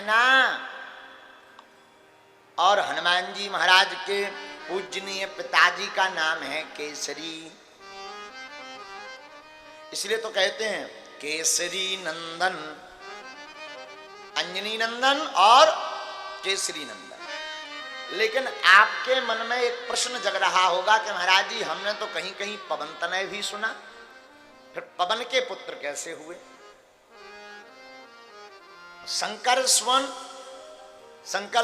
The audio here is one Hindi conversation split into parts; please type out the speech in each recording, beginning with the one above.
अंजना और हनुमान जी महाराज के पूजनीय पिताजी का नाम है केसरी, इसलिए तो कहते हैं केसरी नंदन, अंजनी नंदन और केसरी नंदन। लेकिन आपके मन में एक प्रश्न जग रहा होगा कि महाराज जी हमने तो कहीं कहीं पवन तनय भी सुना, फिर पवन के पुत्र कैसे हुए? शंकर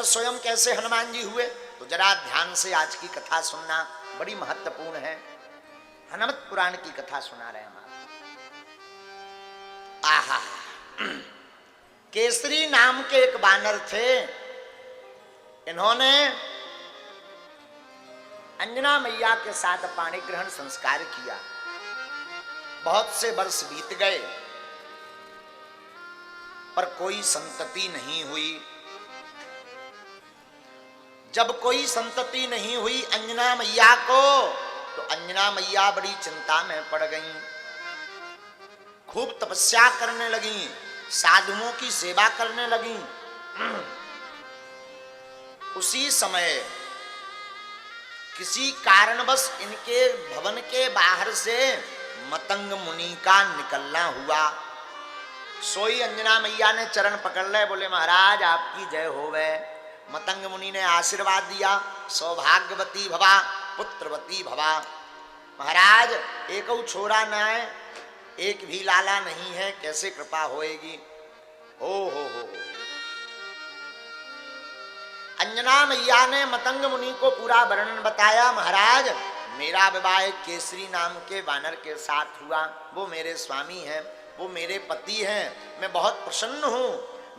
स्वयं कैसे हनुमान जी हुए? तो जरा ध्यान से आज की कथा सुनना, बड़ी महत्वपूर्ण है। हनुमत पुराण की कथा सुना रहे हैं हम। आहा, केसरी नाम के एक बानर थे, इन्होंने अंजना मैया के साथ पाणी ग्रहण संस्कार किया। बहुत से वर्ष बीत गए पर कोई संतति नहीं हुई। जब कोई संतति नहीं हुई अंजना मैया को, तो अंजना मैया बड़ी चिंता में पड़ गईं। खूब तपस्या करने लगी, साधुओं की सेवा करने लगी। उसी समय किसी कारणवश इनके भवन के बाहर से मतंग मुनि का निकलना हुआ। सोई अंजना मैया ने चरण पकड़ ले, बोले महाराज आपकी जय होवे। मतंग मुनि ने आशीर्वाद दिया, सौभाग्यवती भवा, पुत्रवती भवा। महाराज एक छोरा न है, एक भी लाला नहीं है, कैसे कृपा होएगी? हो। अंजना मैया ने मतंग मुनि को पूरा वर्णन बताया। महाराज मेरा विवाह केसरी नाम के वानर के साथ हुआ, वो मेरे स्वामी हैं, वो मेरे पति हैं, मैं बहुत प्रसन्न हूँ,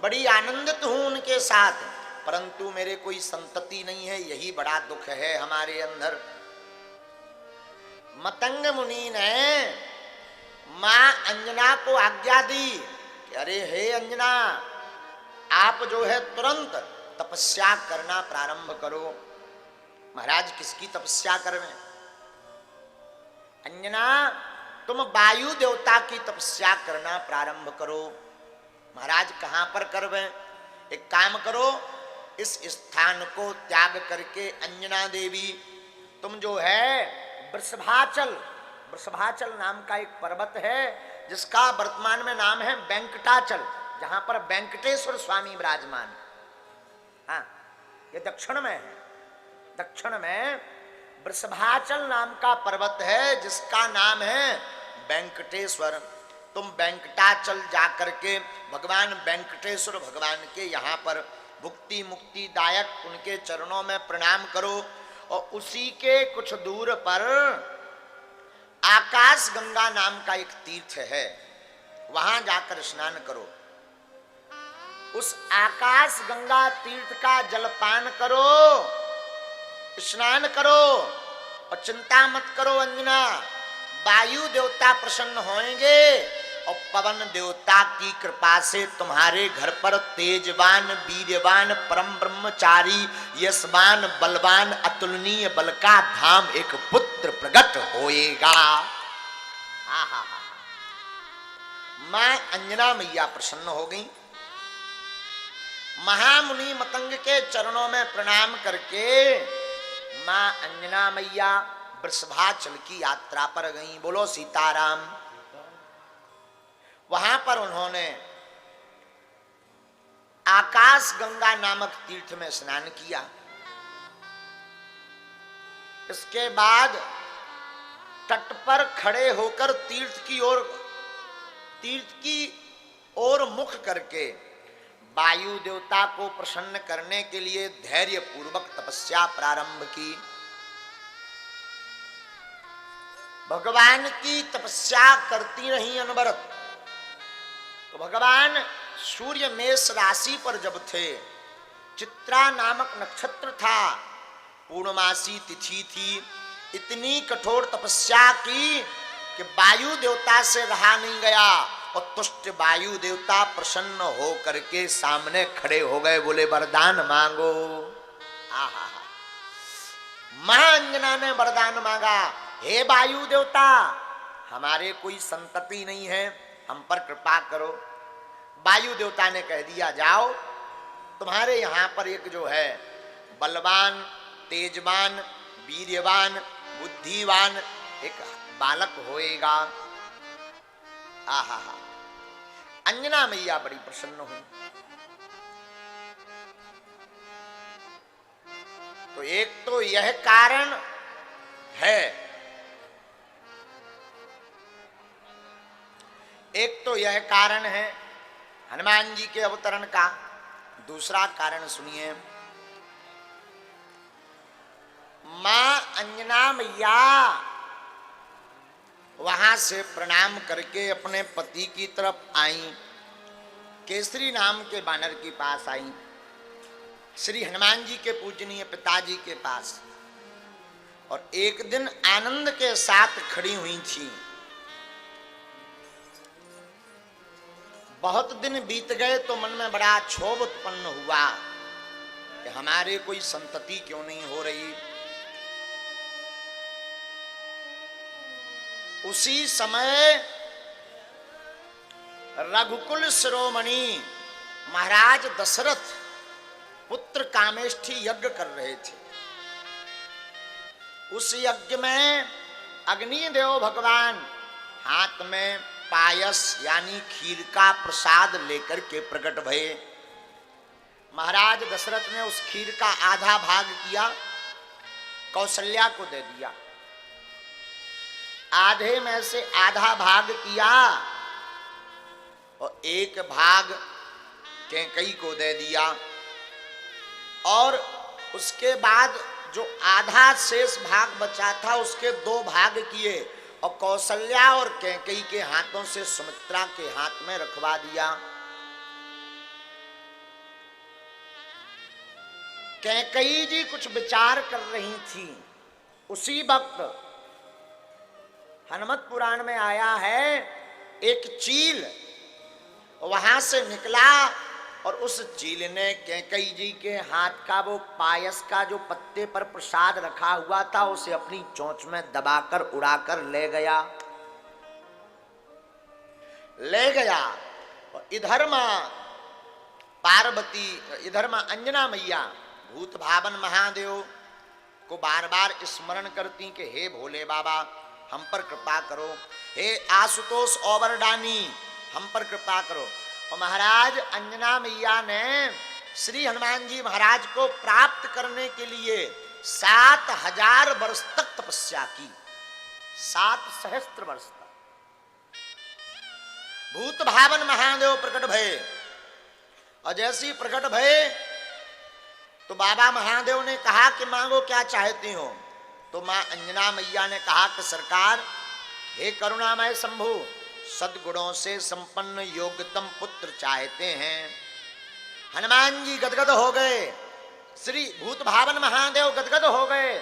बड़ी आनंदित हूँ उनके साथ, परंतु मेरे कोई संतति नहीं है, यही बड़ा दुख है हमारे अंदर। मतंग मुनि ने मां अंजना को आज्ञा दी कि अरे हे अंजना, आप जो है तुरंत तपस्या करना प्रारंभ करो। महाराज किसकी तपस्या करवें? अंजना तुम वायु देवता की तपस्या करना प्रारंभ करो। महाराज कहां पर करवें? एक काम करो, इस स्थान को त्याग करके अंजना देवी तुम जो है वृषभाचल नाम का एक पर्वत है, जिसका वर्तमान में नाम है वेंकटाचल, जहां पर वेंकटेश्वर स्वामी विराजमान। हाँ, ये दक्षिण में है। दक्षिण में वृषभाचल नाम का पर्वत है, जिसका नाम है वेंकटेश्वर। तुम वेंकटाचल जाकर के भगवान वेंकटेश्वर भगवान के यहाँ पर भुक्ति मुक्ति दायक उनके चरणों में प्रणाम करो, और उसी के कुछ दूर पर आकाश गंगा नाम का एक तीर्थ है, वहां जाकर स्नान करो। उस आकाश गंगा तीर्थ का जलपान करो, स्नान करो, और चिंता मत करो अंजना, वायु देवता प्रसन्न होंगे और पवन देवता की कृपा से तुम्हारे घर पर तेजवान, वीर्यवान, परम ब्रह्मचारी, यशवान, बलवान, अतुलनीय बल का धाम एक पुत्र प्रकट होएगा। मां अंजना मैया प्रसन्न हो गई। महामुनि मतंग के चरणों में प्रणाम करके मां अंजना मैया वृषभाचल की यात्रा पर गई। बोलो सीताराम। वहां पर उन्होंने आकाश गंगा नामक तीर्थ में स्नान किया। इसके बाद तट पर खड़े होकर तीर्थ की ओर मुख करके वायु देवता को प्रसन्न करने के लिए धैर्य पूर्वक तपस्या प्रारंभ की। भगवान की तपस्या करती रही अनवरत। तो भगवान सूर्य मेष राशि पर जब थे, चित्रा नामक नक्षत्र था, पूर्णमासी तिथि थी, इतनी कठोर तपस्या की कि वायु देवता से रहा नहीं गया, और तुष्ट वायु देवता प्रसन्न हो करके सामने खड़े हो गए, बोले वरदान मांगो। आहा, मां अंजना ने वरदान मांगा, हे वायु देवता, हमारे कोई संतति नहीं है, हम पर कृपा करो। वायु देवता ने कह दिया, जाओ तुम्हारे यहां पर एक जो है बलवान, तेजवान, वीर्यवान, बुद्धिवान एक बालक होएगा। आहा हा। अंजना मैया बड़ी प्रसन्न हुई। तो एक तो यह कारण है, एक तो यह कारण है हनुमान जी के अवतरण का। दूसरा कारण सुनिए, मां अंजना मैया वहां से प्रणाम करके अपने पति की तरफ आई, केसरी नाम के बानर के पास आई, श्री हनुमान जी के पूजनीय पिताजी के पास, और एक दिन आनंद के साथ खड़ी हुई थी। बहुत दिन बीत गए तो मन में बड़ा क्षोभ उत्पन्न हुआ कि हमारे कोई संतति क्यों नहीं हो रही। उसी समय रघुकुल शिरोमणि महाराज दशरथ पुत्र कामेष्ठी यज्ञ कर रहे थे। उस यज्ञ में अग्निदेव भगवान हाथ में पायस यानी खीर का प्रसाद लेकर के प्रकट भये। महाराज दशरथ ने उस खीर का आधा भाग किया, कौशल्या को दे दिया, आधे में से आधा भाग किया और एक भाग कैकेयी को दे दिया, और उसके बाद जो आधा शेष भाग बचा था उसके 2 भाग किए और कौशल्या और कैकेयी के हाथों से सुमित्रा के हाथ में रखवा दिया। कैकेयी जी कुछ विचार कर रही थी। उसी वक्त हनुमत पुराण में आया है एक चील वहां से निकला और उस चील ने कैकेयी जी के हाथ का वो पायस का जो पत्ते पर प्रसाद रखा हुआ था उसे अपनी चोंच में दबाकर उड़ाकर ले गया। और इधर मां पार्वती, इधर मां अंजना मैया भूत भावन महादेव को बार बार स्मरण करती कि हे भोले बाबा हम पर कृपा करो, हे आशुतोष ओवरडानी हम पर कृपा करो। और महाराज अंजना मैया ने श्री हनुमान जी महाराज को प्राप्त करने के लिए 7000 वर्ष तक तपस्या की। 7 सहस्त्र वर्ष तक भूत भावन महादेव प्रकट भये। और जैसे ही प्रकट भये तो बाबा महादेव ने कहा कि मांगो क्या चाहती हो। तो मां अंजना मैया ने कहा कि सरकार, हे करुणामय शंभु, सद्गुणों से संपन्न योग्यतम पुत्र चाहते हैं। हनुमान जी गदगद हो गए, श्री भूत भावन महादेव गदगद हो गए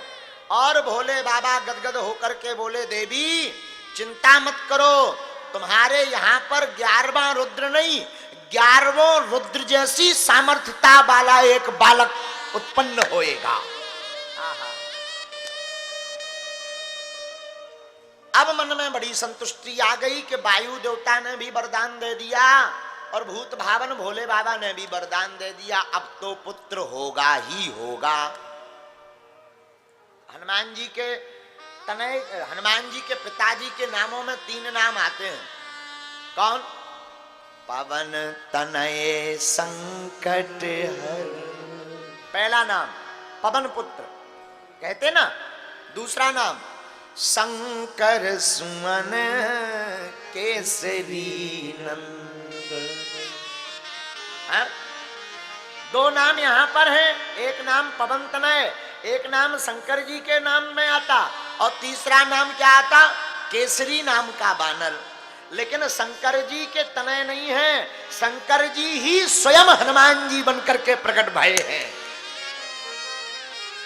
और भोले बाबा गदगद होकर के बोले, देवी चिंता मत करो, तुम्हारे यहाँ पर 11वां रुद्र नहीं 11वां रुद्र जैसी सामर्थ्यता वाला एक बालक उत्पन्न होएगा। अब मन में बड़ी संतुष्टि आ गई कि वायु देवता ने भी वरदान दे दिया और भूत भावन भोले बाबा ने भी वरदान दे दिया, अब तो पुत्र होगा ही होगा। हनुमान जी के तनय, हनुमान जी के पिताजी के नामों में 3 नाम आते हैं। कौन? पवन तनय संकट हर, पहला नाम पवन पुत्र कहते ना। दूसरा नाम शंकर सुमन केसरी नंद। 2 नाम यहां पर है, एक नाम पवन तनय, एक नाम शंकर जी के नाम में आता और तीसरा नाम क्या आता? केसरी नाम का बानर। लेकिन शंकर जी के तनय नहीं है, शंकर जी ही स्वयं हनुमान जी बनकर के प्रकट भये हैं।